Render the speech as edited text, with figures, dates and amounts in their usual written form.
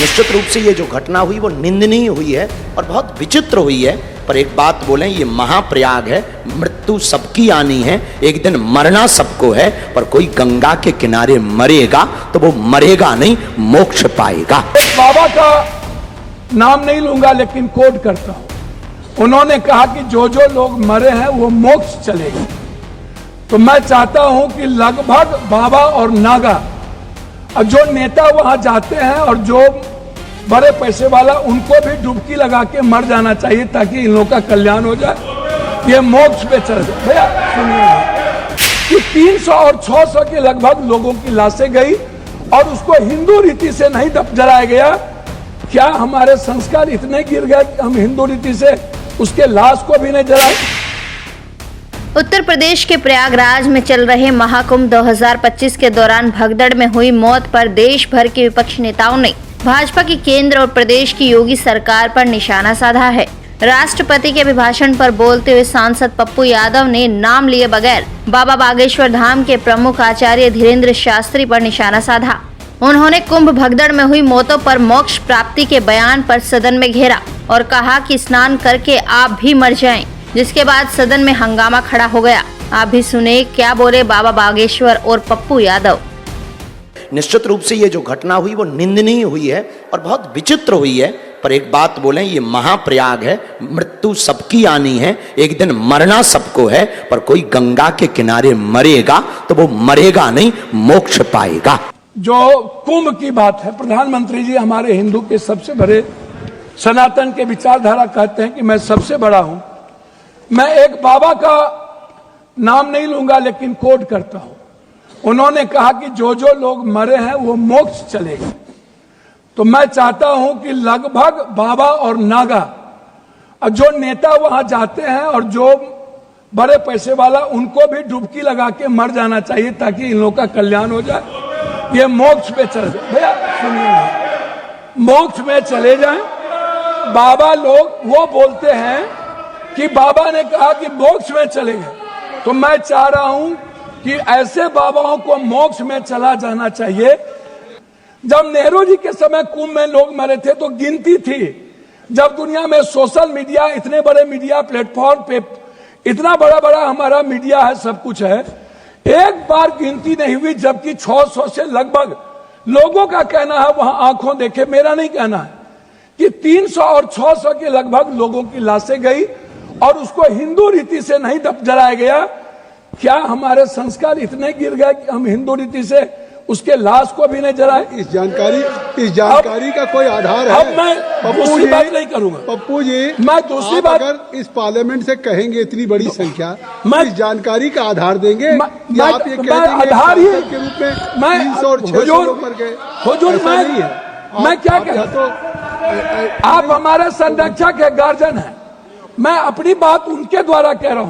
निश्चित रूप से ये जो घटना हुई वो निंदनीय हुई है और बहुत विचित्र हुई है। पर एक बात बोलें, ये महाप्रयाग है, मृत्यु सबकी आनी है, एक दिन मरना सबको है। पर कोई गंगा के किनारे मरेगा तो वो मरेगा नहीं, मोक्ष पाएगा। बाबा का नाम नहीं लूंगा लेकिन कोट करता हूं। उन्होंने कहा कि जो जो लोग मरे हैं वो मोक्ष चलेगा। तो मैं चाहता हूं कि लगभग बाबा और नागा, अब जो नेता वहां जाते हैं और जो बड़े पैसे वाला, उनको भी डुबकी लगा के मर जाना चाहिए ताकि इन लोगों का कल्याण हो जाए, ये मोक्ष पे चल जाए। भैया सुनिए कि 300 और 600 के लगभग लोगों की लाशें गई और उसको हिंदू रीति से नहीं जलाया गया। क्या हमारे संस्कार इतने गिर गए कि हम हिंदू रीति से उसके लाश को भी नहीं जलाए? उत्तर प्रदेश के प्रयागराज में चल रहे महाकुंभ 2025 के दौरान भगदड़ में हुई मौत पर देश भर के विपक्षी नेताओं ने भाजपा की केंद्र और प्रदेश की योगी सरकार पर निशाना साधा है। राष्ट्रपति के अभिभाषण पर बोलते हुए सांसद पप्पू यादव ने नाम लिए बगैर बाबा बागेश्वर धाम के प्रमुख आचार्य धीरेन्द्र शास्त्री पर निशाना साधा। उन्होंने कुंभ भगदड़ में हुई मौतों पर मोक्ष प्राप्ति के बयान पर सदन में घेरा और कहा कि स्नान करके आप भी मर जाएं, जिसके बाद सदन में हंगामा खड़ा हो गया। आप भी सुने क्या बोले बाबा बागेश्वर और पप्पू यादव। निश्चित रूप से ये जो घटना हुई वो निंदनीय हुई है और बहुत विचित्र हुई है। पर एक बात बोलें, ये महाप्रयाग है, मृत्यु सबकी आनी है, एक दिन मरना सबको है। पर कोई गंगा के किनारे मरेगा तो वो मरेगा नहीं, मोक्ष पाएगा। जो कुंभ की बात है, प्रधानमंत्री जी हमारे हिंदू के सबसे बड़े सनातन के विचारधारा कहते हैं कि मैं सबसे बड़ा हूं। मैं एक बाबा का नाम नहीं लूंगा लेकिन कोट करता हूं। उन्होंने कहा कि जो जो लोग मरे हैं वो मोक्ष चलेगा। तो मैं चाहता हूं कि लगभग बाबा और नागा, अब जो नेता वहां जाते हैं और जो बड़े पैसे वाला, उनको भी डुबकी लगा के मर जाना चाहिए ताकि इन लोगों का कल्याण हो जाए, ये मोक्ष पे चल जाए। भैया सुनिए, मोक्ष में चले जाएं। बाबा लोग वो बोलते हैं कि बाबा ने कहा कि मोक्ष में चले गए, तो मैं चाह रहा हूं कि ऐसे बाबाओं को मोक्ष में चला जाना चाहिए। जब नेहरू जी के समय कुंभ में लोग मरे थे तो गिनती थी। जब दुनिया में सोशल मीडिया, इतने बड़े मीडिया प्लेटफॉर्म पे इतना बड़ा बड़ा हमारा मीडिया है, सब कुछ है, एक बार गिनती नहीं हुई, जबकि 600 से लगभग लोगों का कहना है, वहां आंखों देखे, मेरा नहीं कहना है, कि 300 और 600 के लगभग लोगों की लाशें गई और उसको हिंदू रीति से नहीं जलाया गया। क्या हमारे संस्कार इतने गिर गए कि हम हिंदू रीति से उसके लाश को भी नहीं जलाए? इस जानकारी का कोई आधार है? अब मैं दूसरी बात नहीं करूंगा पप्पू जी, मैं दूसरी बात, अगर इस पार्लियामेंट से कहेंगे इतनी बड़ी संख्या, मैं इस जानकारी का आधार देंगे? आप ये कह देंगे आधार ही के रूप में मैं 300 और 600 पर गए? मैं क्या कहता हूं, आप हमारे संरक्षक है, गार्जियन है, मैं अपनी बात उनके द्वारा कह रहा हूं।